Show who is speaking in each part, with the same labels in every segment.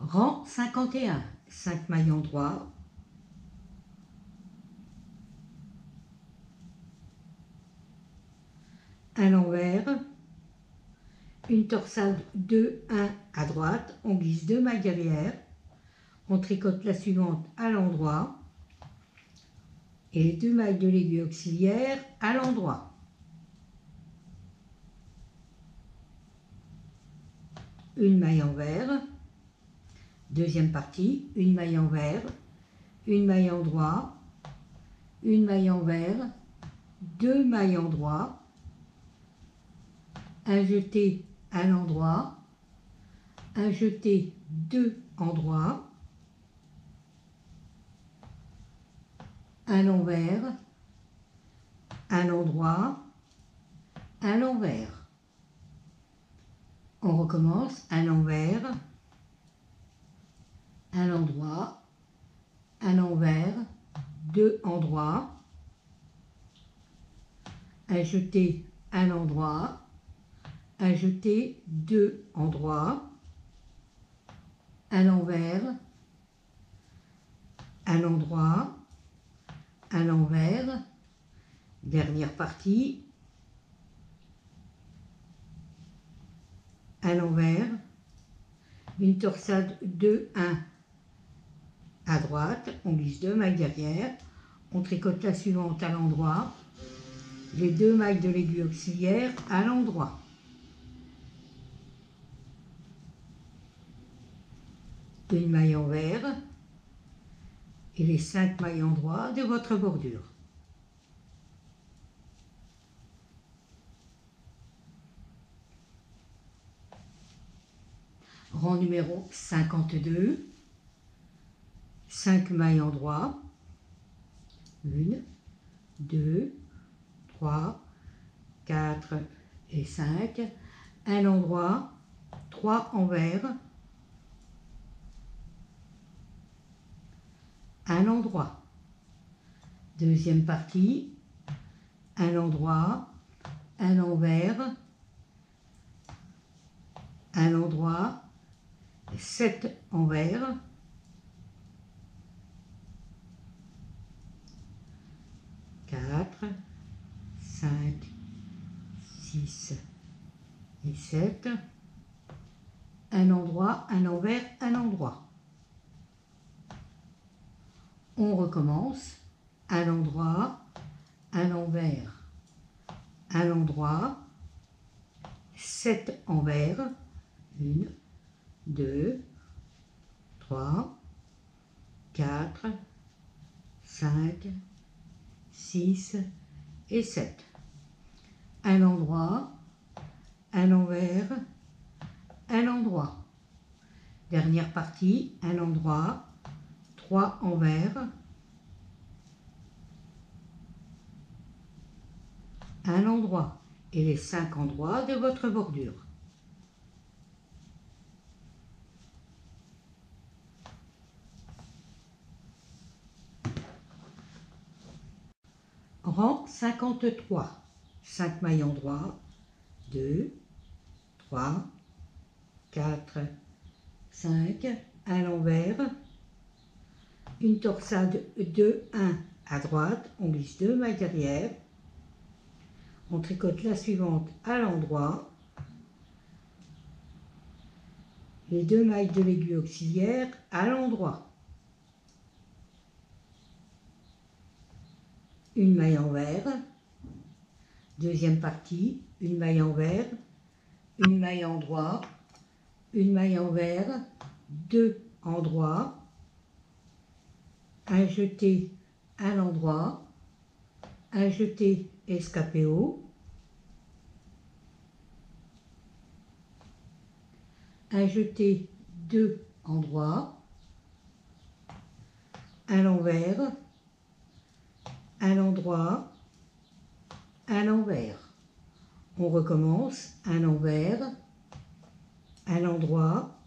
Speaker 1: Rang 51, 5 maillons droits, à l'envers, une torsade 2-1 à droite, on glisse 2 mailles derrière, on tricote la suivante à l'endroit et les 2 mailles de l'aiguille auxiliaire à l'endroit. Une maille envers, deuxième partie, une maille envers, une maille endroit, une maille envers, 2 mailles endroit, un jeté à l'endroit, un jeté 2 endroits, un l'envers, un endroit, un l'envers. On recommence un l'envers, un endroit, un envers, 2 endroits, un jeté à l'endroit, un jeté 2 endroits, un l'envers, un endroit, un l'envers, dernière partie, à l'envers, une torsade 2-1 à droite, on glisse 2 mailles derrière, on tricote la suivante à l'endroit, les 2 mailles de l'aiguille auxiliaire à l'endroit. Une maille envers et les 5 mailles endroits de votre bordure. Rang numéro 52, 5 mailles endroits, 1, 2, 3, 4 et 5, un endroit, 3 envers, un endroit. Deuxième partie, un endroit, un envers, un endroit, 7 envers, quatre, 5, 6 et 7, un endroit, un envers, un endroit. On recommence, un endroit, un envers, un endroit, 7 envers, 1, 2, 3, 4, 5, 6 et 7. Un endroit, un envers, un endroit. Dernière partie, un endroit, 3 envers, un endroit et les 5 endroits de votre bordure. Rang 53, 5 mailles endroits, 2, 3, 4, 5, à l'envers, une torsade 2-1 à droite, on glisse 2 mailles derrière, on tricote la suivante à l'endroit, les 2 mailles de l'aiguille auxiliaire à l'endroit, une maille envers, deuxième partie, une maille envers, une maille endroit, une maille envers, 2 endroits, un jeté à l'endroit, un jeté escapé haut, un jeté 2 endroits, un l'envers, un endroit, un l'envers. On recommence, un envers, un endroit,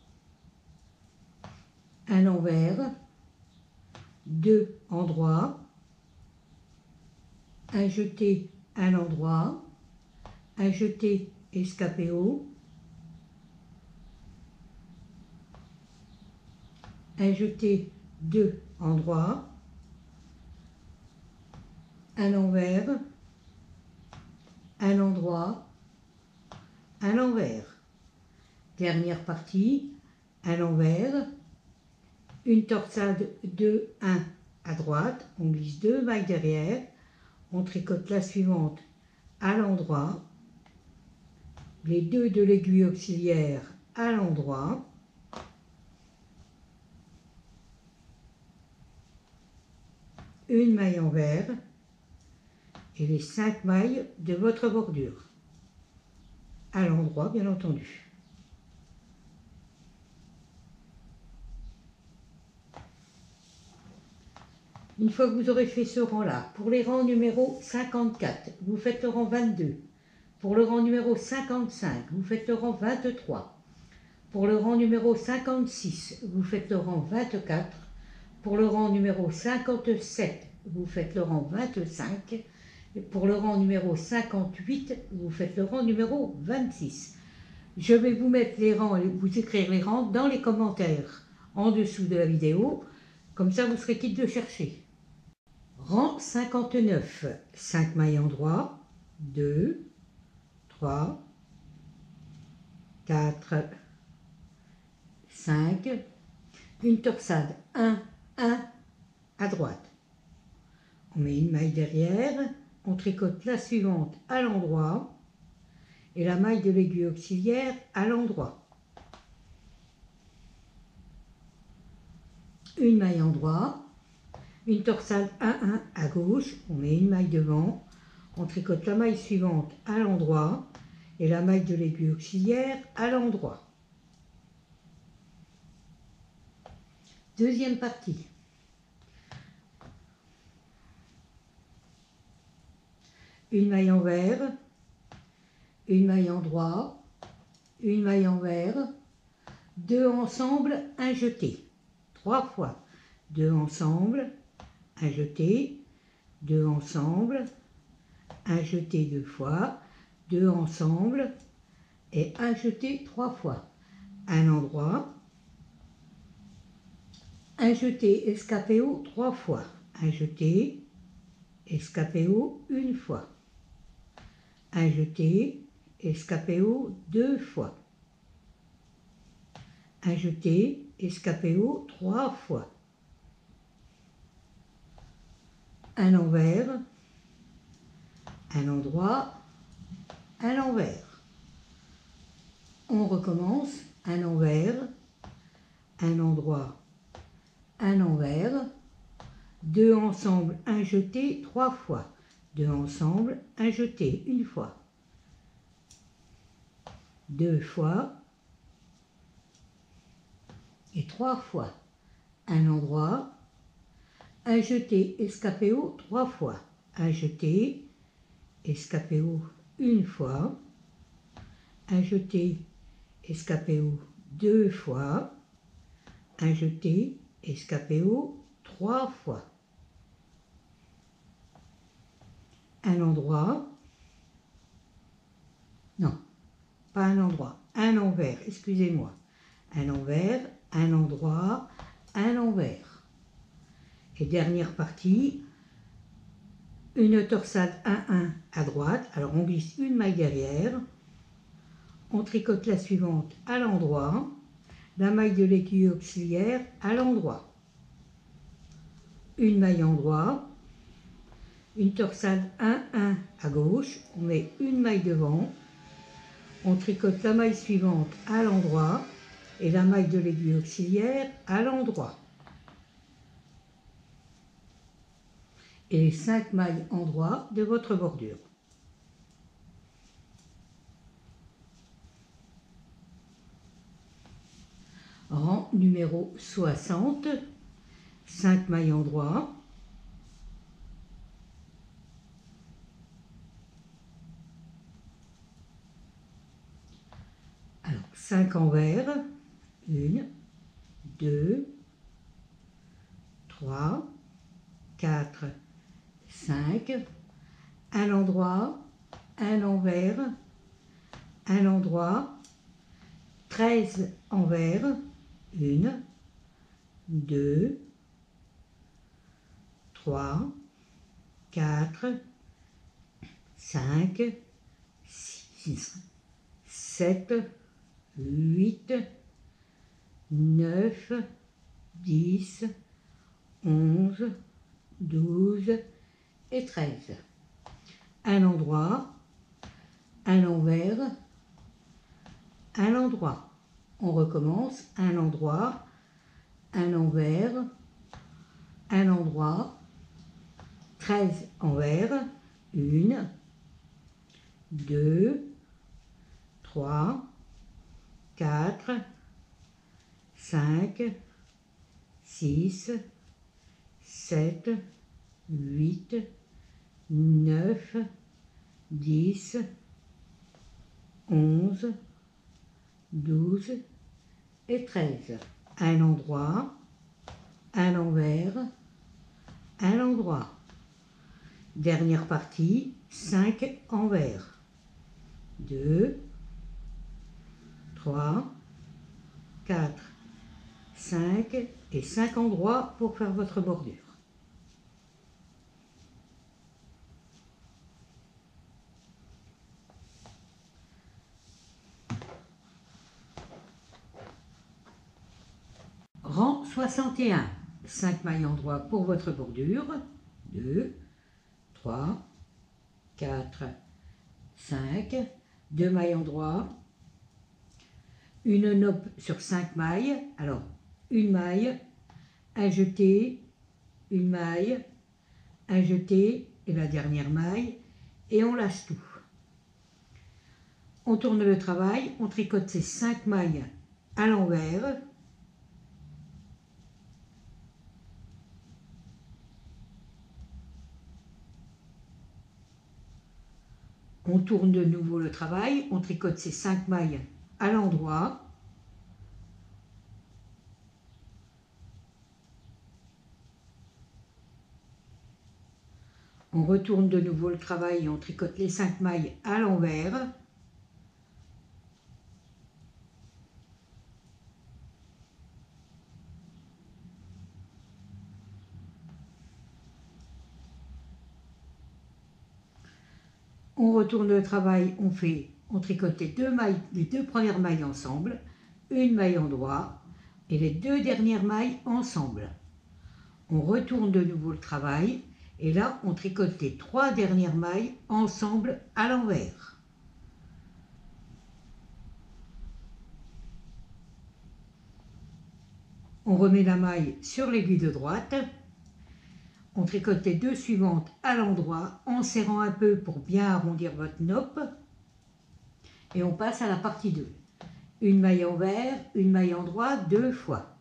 Speaker 1: un envers, 2 endroits, un jeté à l'endroit, un jeté escapé haut, un jeté, 2 endroits, un envers, un endroit, un envers. Dernière partie, un envers, une torsade 2, 1 à droite, on glisse 2 mailles derrière, on tricote la suivante à l'endroit, les 2 de l'aiguille auxiliaire à l'endroit, une maille envers et les 5 mailles de votre bordure, à l'endroit bien entendu. Une fois que vous aurez fait ce rang-là, pour les rangs numéro 54, vous faites le rang 22. Pour le rang numéro 55, vous faites le rang 23. Pour le rang numéro 56, vous faites le rang 24. Pour le rang numéro 57, vous faites le rang 25. Et pour le rang numéro 58, vous faites le rang numéro 26. Je vais vous mettre les rangs, vous écrire les rangs dans les commentaires en dessous de la vidéo. Comme ça, vous serez quitte de chercher. Rang 59, 5 mailles endroit, 2, 3, 4, 5, une torsade 1, 1 à droite. On met une maille derrière, on tricote la suivante à l'endroit et la maille de l'aiguille auxiliaire à l'endroit. Une maille endroit, une torsade 1, 1 à gauche, on met une maille devant, on tricote la maille suivante à l'endroit et la maille de l'aiguille auxiliaire à l'endroit. Deuxième partie. Une maille envers, une maille endroit, une maille envers, 2 ensemble, un jeté. 3 fois. 2 ensemble, un jeté, 2 ensemble, un jeté 2 fois, 2 ensemble et un jeté 3 fois. Un endroit, un jeté escapéo 3 fois, un jeté escapéo 1 fois, un jeté escapéo 2 fois, un jeté escapéo 3 fois, un envers, un endroit, un envers. On recommence, un envers, un endroit, un envers, 2 ensemble, un jeté 3 fois, 2 ensemble, un jeté 1 fois, 2 fois et 3 fois, un endroit, un jeté escapéo 3 fois, un jeté escapéo 1 fois, un jeté escapéo 2 fois, un jeté escapéo 3 fois, un endroit, non, pas un endroit, un envers, excusez-moi, un envers, un endroit, un envers. Et dernière partie, une torsade 1-1 à droite, alors on glisse une maille derrière, on tricote la suivante à l'endroit, la maille de l'aiguille auxiliaire à l'endroit, une maille endroit, une torsade 1-1 à gauche, on met une maille devant, on tricote la maille suivante à l'endroit et la maille de l'aiguille auxiliaire à l'endroit. Et les 5 mailles endroits de votre bordure. Rang numéro 60, 5 mailles endroits. Alors 5 envers, 1, 2, 3, 4, 5, un endroit, un envers, un endroit, 13 envers, 1, 2, 3, 4, 5, 6, 7, 8, 9, 10, 11, 12 et 13. À l'endroit, à l'envers, à l'endroit. On recommence à l'endroit, à l'envers, à l'endroit, 13 envers, 1, 2, 3, 4, 5, 6, 7, 8, 9, 10, 11, 12 et 13. À l'endroit, à l'envers, à l'endroit. Dernière partie, 5 envers. 2, 3, 4, 5 et 5 endroits pour faire votre bordure. Rang 61, 5 mailles endroits pour votre bordure. 2, 3, 4, 5, 2 mailles endroits, une nope sur 5 mailles, alors une maille, un jeté, une maille, un jeté et la dernière maille, et on lasse tout. On tourne le travail, on tricote ces 5 mailles à l'envers, on tourne de nouveau le travail, on tricote ces 5 mailles à l'endroit, on retourne de nouveau le travail et on tricote les 5 mailles à l'envers, on retourne le travail, on tricote les 2 premières mailles ensemble, une maille endroit et les 2 dernières mailles ensemble. On retourne de nouveau le travail et là on tricote les 3 dernières mailles ensemble à l'envers. On remet la maille sur l'aiguille de droite, on tricote les 2 suivantes à l'endroit en serrant un peu pour bien arrondir votre nope et on passe à la partie 2. Une maille envers, une maille endroit 2 fois.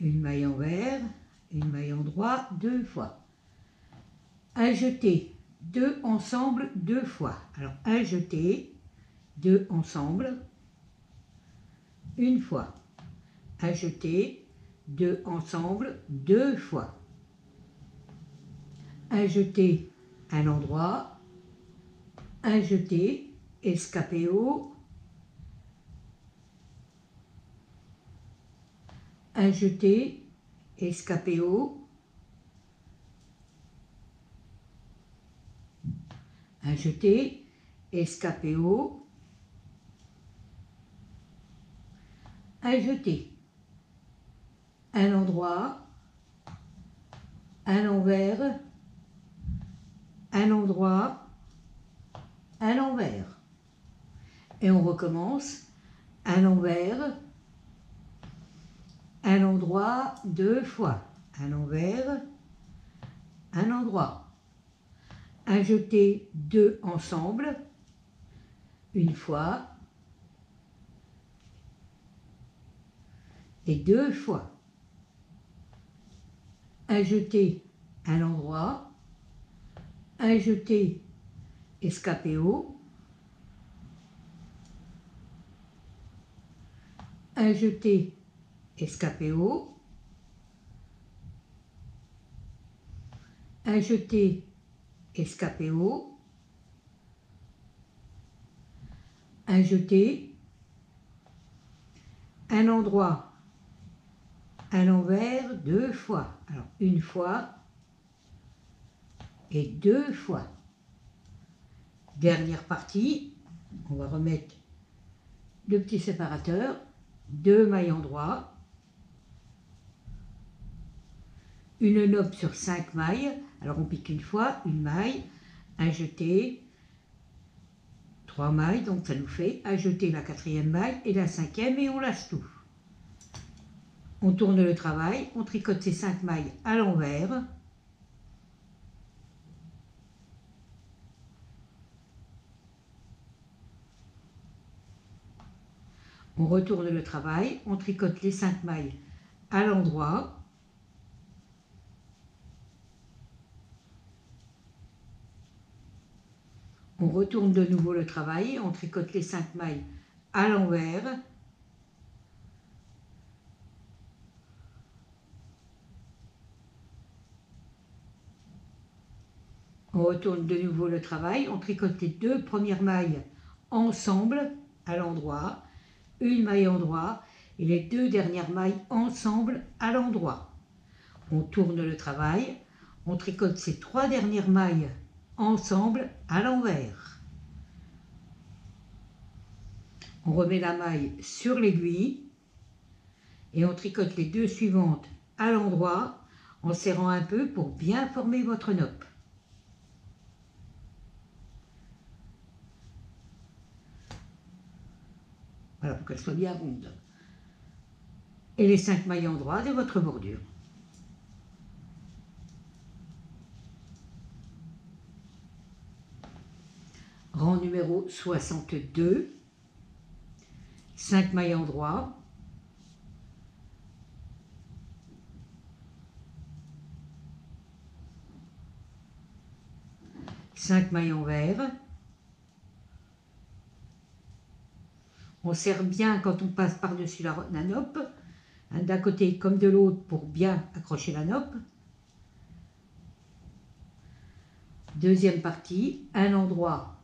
Speaker 1: Une maille envers, une maille endroit 2 fois. Un jeté, 2 ensemble 2 fois. Alors un jeté, 2 ensemble, une fois. Un jeté, 2 ensemble 2 fois. Un jeté à l'endroit, un jeté, escapé haut, un jeté, escapé haut, un jeté, escapé haut, un jeté, à l'endroit, à l'envers, à l'endroit, à l'envers. Et on recommence à l'envers, à l'endroit 2 fois, à l'envers, à l'endroit. Un jeté 2 ensemble, une fois, et 2 fois. Un jeté à l'endroit, un jeté escapé haut, un jeté escapé haut, un jeté escapé haut, un jeté, un endroit à l'envers 2 fois. Alors, une fois et 2 fois. Dernière partie, on va remettre le petit séparateur, 2 mailles endroits, une nope sur 5 mailles. Alors, on pique une fois, une maille, un jeté, 3 mailles, donc ça nous fait un jeté la 4e maille et la 5e et on lasse tout. On tourne le travail, on tricote ces 5 mailles à l'envers. On retourne le travail, on tricote les 5 mailles à l'endroit. On retourne de nouveau le travail, on tricote les 5 mailles à l'envers. On retourne de nouveau le travail, on tricote les 2 premières mailles ensemble à l'endroit, une maille endroit et les 2 dernières mailles ensemble à l'endroit. On tourne le travail, on tricote ces 3 dernières mailles ensemble à l'envers. On remet la maille sur l'aiguille et on tricote les 2 suivantes à l'endroit en serrant un peu pour bien former votre nope. Voilà, pour qu'elle soit bien ronde. Et les 5 mailles endroits de votre bordure. Rang numéro 62, 5 mailles endroits, cinq mailles envers. On serre bien quand on passe par-dessus la nope, d'un côté comme de l'autre pour bien accrocher la nope. Deuxième partie, un endroit,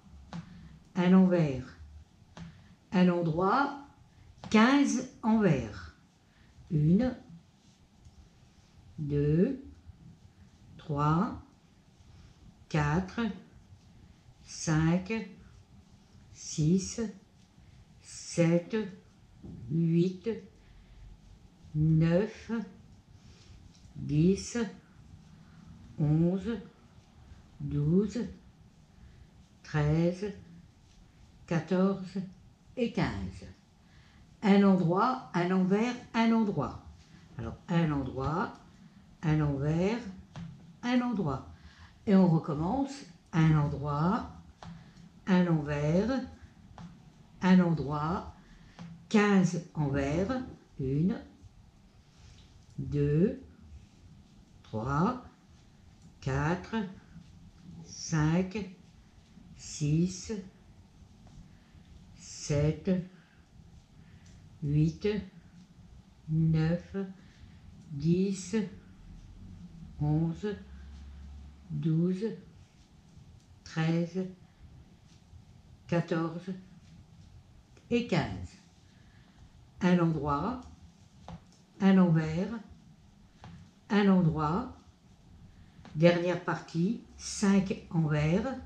Speaker 1: un envers, un endroit, 15 envers. 1, 2, 3, 4, 5, 6, 7, 8, 9, 10, 11, 12, 13, 14 et 15. Un endroit, un envers, un endroit. Alors, un endroit, un envers, un endroit. Et on recommence, un endroit, un envers, un endroit, 15 envers, 1, 2, 3, 4, 5, 6, 7, 8, 9, 10, 11, 12, 13, 14 et 15. Un endroit, un envers, un endroit, dernière partie, 5 envers.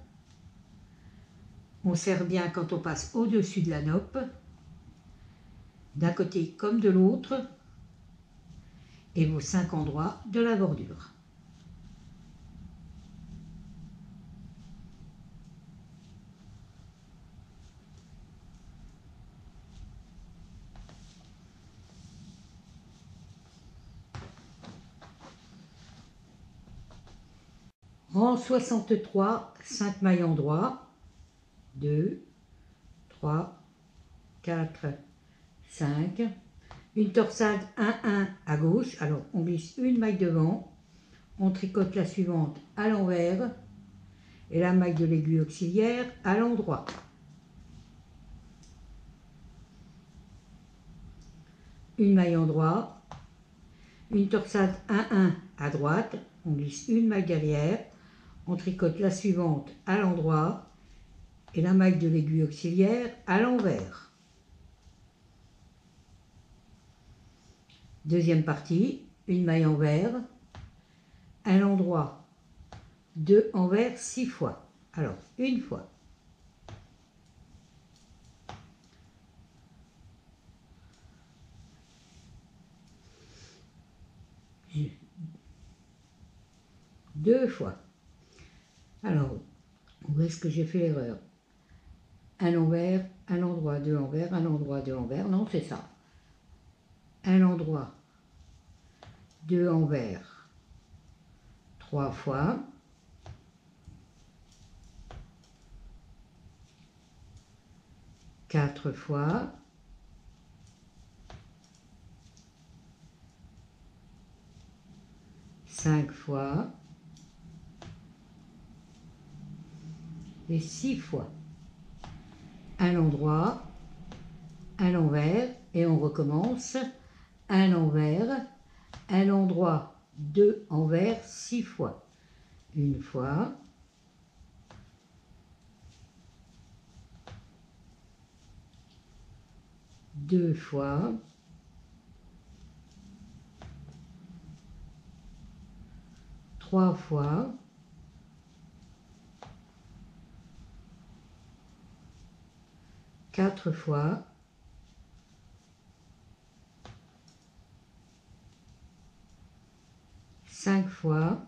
Speaker 1: On serre bien quand on passe au-dessus de la nope, d'un côté comme de l'autre, et vos 5 endroits de la bordure. Rang 63, 5 mailles endroits, 2, 3, 4, 5, une torsade 1-1 à gauche, alors on glisse une maille devant, on tricote la suivante à l'envers et la maille de l'aiguille auxiliaire à l'endroit. Une maille endroit, une torsade 1-1 à droite, on glisse une maille derrière, on tricote la suivante à l'endroit et la maille de l'aiguille auxiliaire à l'envers. Deuxième partie, une maille envers, à l'endroit, 2 envers 6 fois. Alors, une fois, deux fois. Alors, où est-ce que j'ai fait l'erreur? Un envers, un endroit, 2 envers, un endroit, 2 envers. Non, c'est ça. Un endroit, 2 envers, 3 fois. Quatre fois. Cinq fois. Et 6 fois. Un endroit, un envers, et on recommence. Un envers, un endroit, 2 envers, 6 fois. Une fois. Deux fois. Trois fois. Quatre fois. Cinq fois.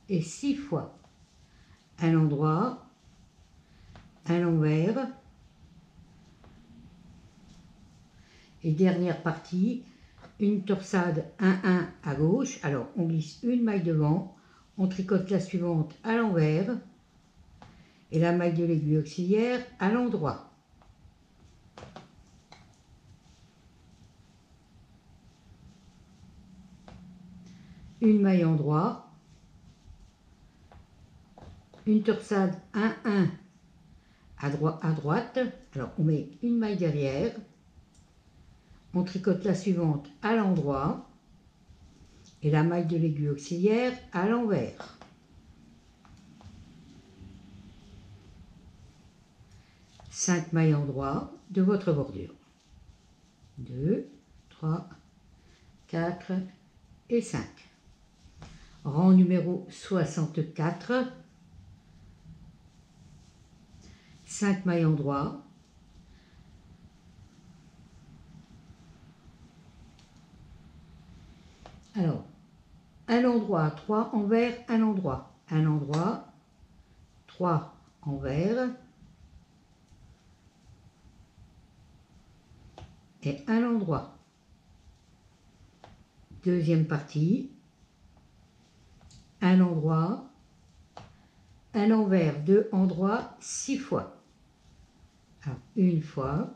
Speaker 1: Et 6 fois. Un endroit, un envers. Et dernière partie, une torsade 1-1 à gauche. Alors, on glisse une maille devant, on tricote la suivante à l'envers et la maille de l'aiguille auxiliaire à l'endroit. Une maille endroit, une torsade 1-1 à droite. Alors, on met une maille derrière, on tricote la suivante à l'endroit et la maille de l'aiguille auxiliaire à l'envers. Cinq mailles endroit de votre bordure. 2, 3, 4 et 5. Rang numéro 64. 5 mailles endroit. Alors, un endroit, 3 envers, un endroit. Un endroit, 3 envers. Et un endroit. Deuxième partie. Un endroit, un envers, 2 endroits, 6 fois. Alors, une fois.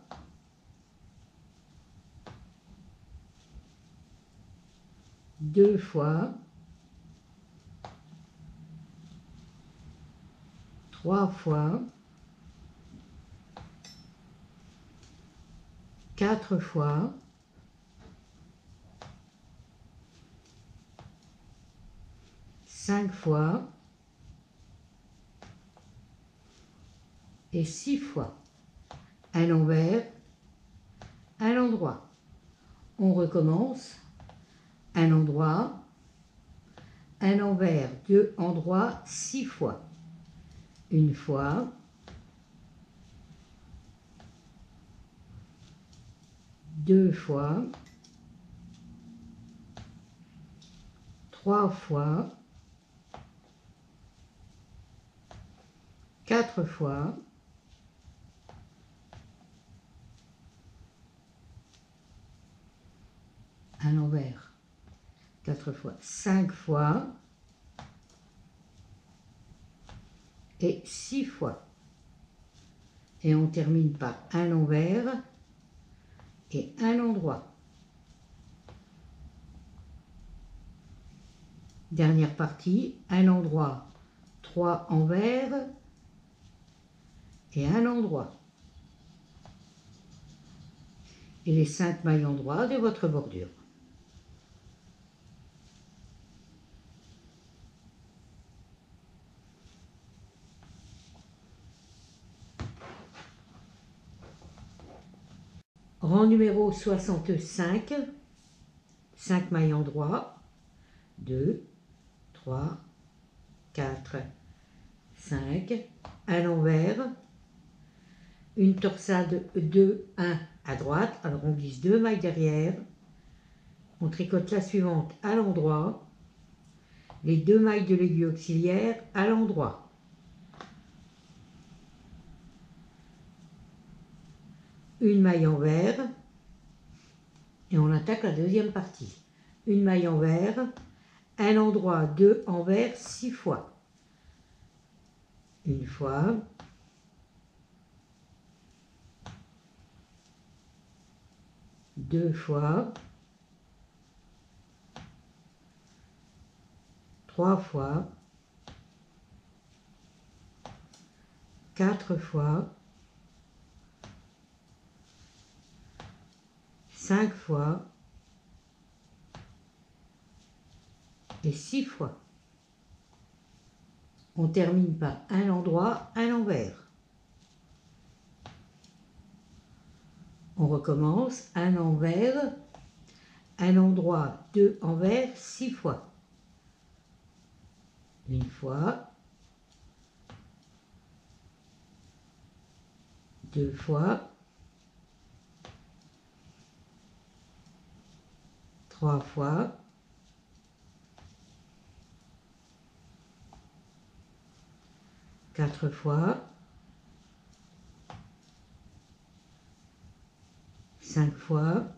Speaker 1: Deux fois. Trois fois. Quatre fois. Cinq fois. Et 6 fois. Un envers, un endroit. On recommence. Un endroit, un envers, 2 endroits, 6 fois. Une fois. Deux fois. Trois fois. Quatre fois. Un envers, 4 fois, 5 fois et 6 fois. Et on termine par un envers et un endroit. Dernière partie, un endroit, 3 envers et un endroit. Et les 5 mailles endroits de votre bordure. Rang numéro 65, 5 mailles endroits, 2, 3, 4, 5, à l'envers, une torsade 2, 1 à droite, alors on glisse 2 mailles derrière, on tricote la suivante à l'endroit, les 2 mailles de l'aiguille auxiliaire à l'endroit. Une maille envers, et on attaque la deuxième partie. Une maille envers, un endroit, 2 envers, 6 fois. Une fois, deux fois, 3 fois, 4 fois, 5 fois et 6 fois. On termine par un endroit, un envers. On recommence, un envers, un endroit, 2 envers, 6 fois. Une fois, deux fois, 3 fois, 4 fois, 5 fois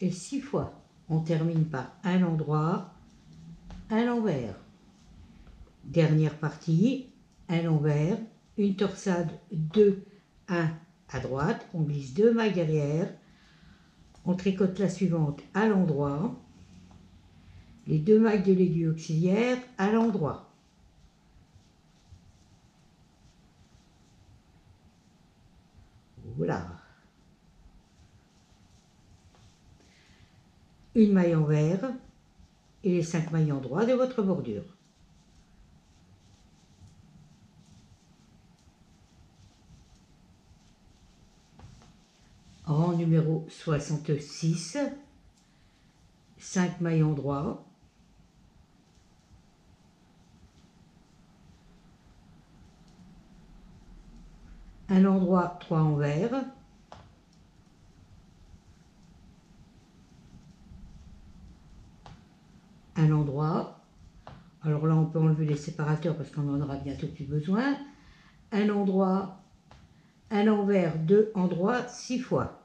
Speaker 1: et 6 fois. On termine par un endroit, un envers. Dernière partie, un envers, une torsade 2, 1 à droite, on glisse 2 mailles derrière, on tricote la suivante à l'endroit, les 2 mailles de l'aiguille auxiliaire à l'endroit. Voilà. Une maille envers et les 5 mailles endroits de votre bordure. Rang numéro 66, 5 mailles endroits, un endroit, 3 envers, un endroit, alors là on peut enlever les séparateurs parce qu'on en aura bientôt plus besoin, un endroit, un envers, 2 endroits, 6 fois.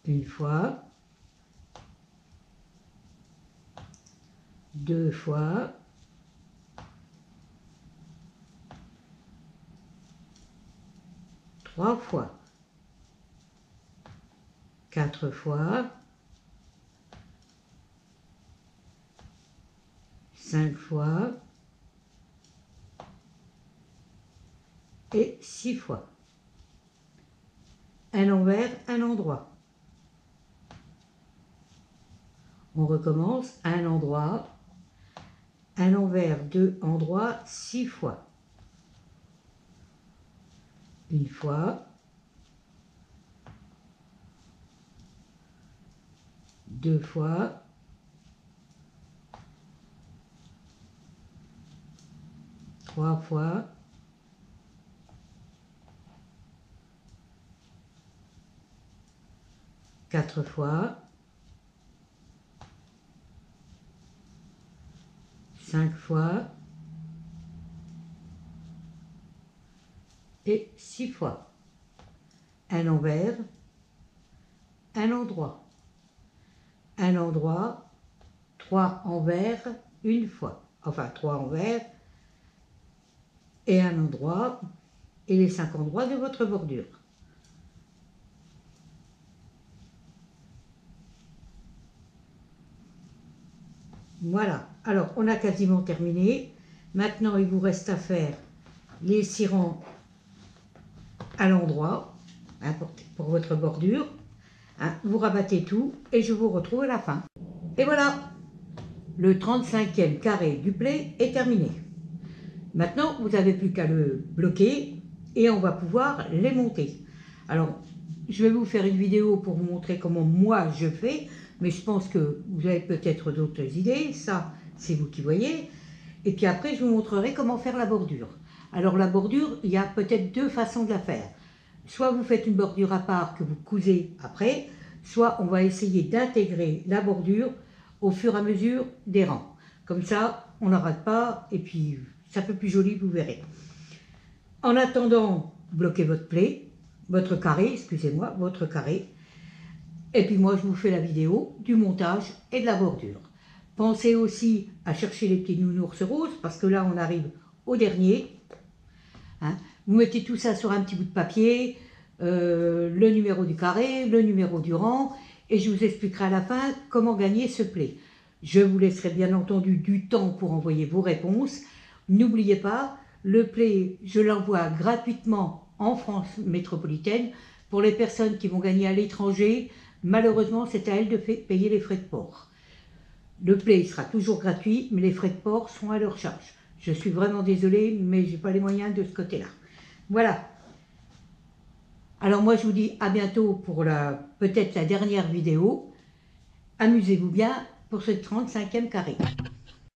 Speaker 1: Une fois, deux fois, trois fois, 4 fois, 5 fois et 6 fois. Un envers, un endroit. On recommence, un endroit, un envers, 2 endroits, 6 fois. Une fois, deux fois, trois fois, quatre fois, 5 fois et 6 fois. Un envers, un endroit. Un endroit, 3 envers, une fois. Enfin, 3 envers et un endroit et les 5 endroits de votre bordure. Voilà, alors on a quasiment terminé. Maintenant, il vous reste à faire les 6 rangs à l'endroit, hein, pour votre bordure. Hein, vous rabattez tout et je vous retrouve à la fin. Et voilà, le 35e carré du plaid est terminé. Maintenant, vous n'avez plus qu'à le bloquer et on va pouvoir les monter. Alors, je vais vous faire une vidéo pour vous montrer comment moi je fais, mais je pense que vous avez peut-être d'autres idées, ça c'est vous qui voyez. Et puis après, je vous montrerai comment faire la bordure. Alors la bordure, il y a peut-être deux façons de la faire. Soit vous faites une bordure à part que vous cousez après, soit on va essayer d'intégrer la bordure au fur et à mesure des rangs. Comme ça, on n'en rate pas et puis ça fait plus joli, vous verrez. En attendant, bloquez votre plaie, votre carré, excusez-moi, votre carré. Et puis moi, je vous fais la vidéo du montage et de la bordure. Pensez aussi à chercher les petits nounours roses, parce que là, on arrive au dernier. Hein. Vous mettez tout ça sur un petit bout de papier, le numéro du carré, le numéro du rang, et je vous expliquerai à la fin comment gagner ce plaie. Je vous laisserai bien entendu du temps pour envoyer vos réponses. N'oubliez pas, le plaie, je l'envoie gratuitement en France métropolitaine. Pour les personnes qui vont gagner à l'étranger, malheureusement, c'est à elles de payer les frais de port. Le plaie sera toujours gratuit, mais les frais de port sont à leur charge. Je suis vraiment désolée, mais je n'ai pas les moyens de ce côté-là. Voilà. Alors moi, je vous dis à bientôt pour peut-être la dernière vidéo. Amusez-vous bien pour ce 35e carré.